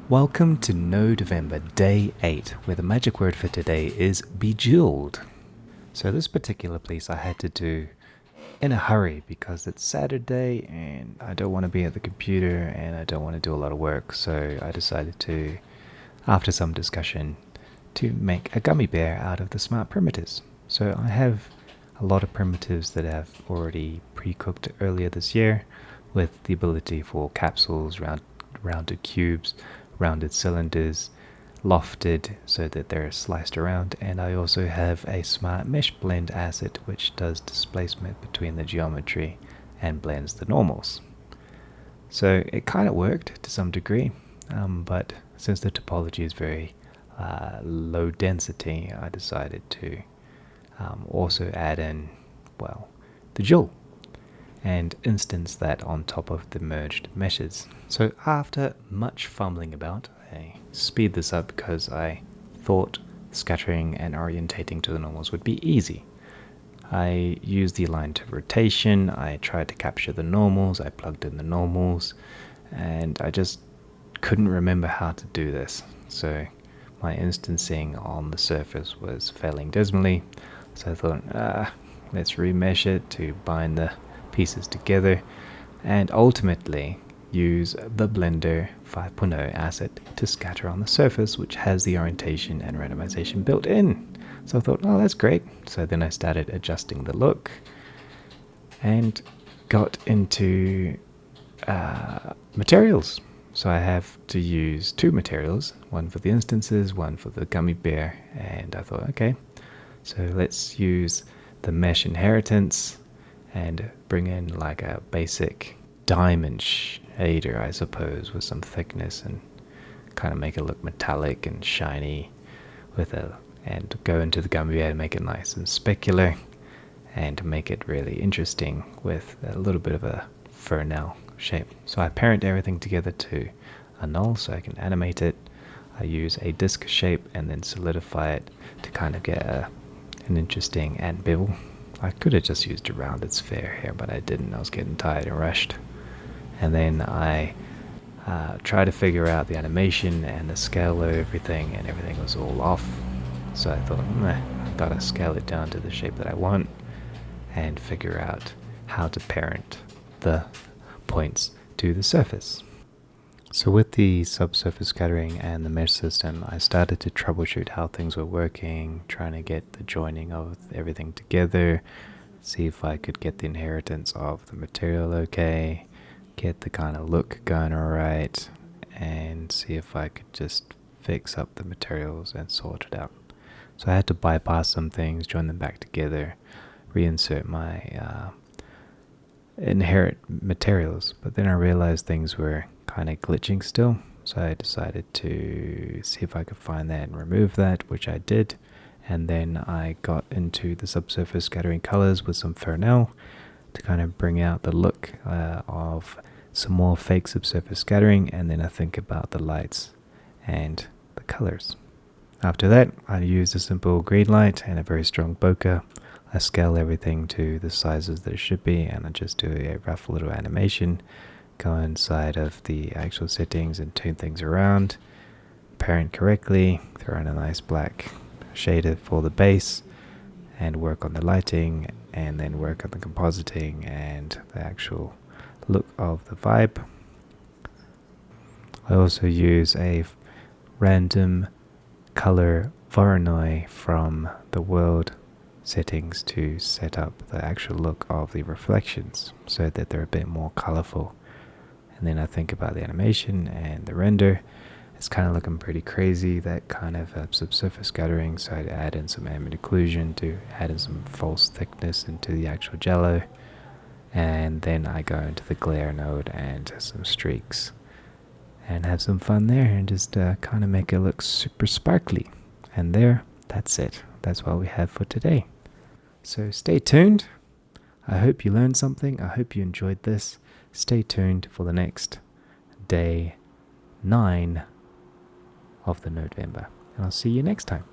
Welcome to Nodevember Day 8, where the magic word for today is Bejeweled. So this particular piece I had to do in a hurry because it's Saturday and I don't want to be at the computer and I don't want to do a lot of work, so I decided to, after some discussion, to make a gummy bear out of the smart primitives. So I have a lot of primitives that I've already pre-cooked earlier this year with the ability for capsules, rounded cubes, rounded cylinders, lofted so that they're sliced around, and I also have a smart mesh blend asset which does displacement between the geometry and blends the normals. So it kind of worked to some degree, but since the topology is very low density, I decided to also add in, well, the jewel and instance that on top of the merged meshes. So after much fumbling about, I speed this up because I thought scattering and orientating to the normals would be easy. I used the aligned rotation, I tried to capture the normals, I plugged in the normals, and I just couldn't remember how to do this. So my instancing on the surface was failing dismally, so I thought, let's remesh it to bind the pieces together and ultimately use the Blender 5.0 asset to scatter on the surface, which has the orientation and randomization built in. So I thought, oh, that's great. So then I started adjusting the look and got into materials. So I have to use two materials, one for the instances, one for the gummy bear, and I thought, okay, so let's use the mesh inheritance and bring in like a basic diamond shader, I suppose, with some thickness and kind of make it look metallic and shiny and go into the gummy bear and make it nice and specular and make it really interesting with a little bit of a fresnel shape. So I parent everything together to a null so I can animate it. I use a disc shape and then solidify it to kind of get an interesting ant bevel. I could have just used a rounded sphere here, but I didn't. I was getting tired and rushed. And then I tried to figure out the animation and the scale of everything, and everything was all off. So I thought, I gotta scale it down to the shape that I want and figure out how to parent the points to the surface. So with the subsurface scattering and the mesh system, I started to troubleshoot how things were working, trying to get the joining of everything together, see if I could get the inheritance of the material okay, get the kind of look going alright, and see if I could just fix up the materials and sort it out. So I had to bypass some things, join them back together, reinsert my inherit materials, but then I realized things were kind of glitching still, so I decided to see if I could find that and remove that, which I did. And then I got into the subsurface scattering colors with some fresnel to kind of bring out the look of some more fake subsurface scattering, and then I think about the lights and the colors. After that, I used a simple green light and a very strong bokeh. I scale everything to the sizes that it should be, and I just do a rough little animation, go inside of the actual settings and tune things around, parent correctly, throw in a nice black shader for the base, and work on the lighting, and then work on the compositing and the actual look of the vibe. I also use a random color Voronoi from the world settings to set up the actual look of the reflections so that they're a bit more colorful. And then I think about the animation and the render. It's kind of looking pretty crazy, that kind of subsurface scattering, so I'd add in some ambient occlusion to add in some false thickness into the actual jello. And then I go into the glare node and some streaks and have some fun there and just kind of make it look super sparkly. And that's it. That's what we have for today. So stay tuned. I hope you learned something. I hope you enjoyed this. Stay tuned for the next day 9 of the Nodevember. And I'll see you next time.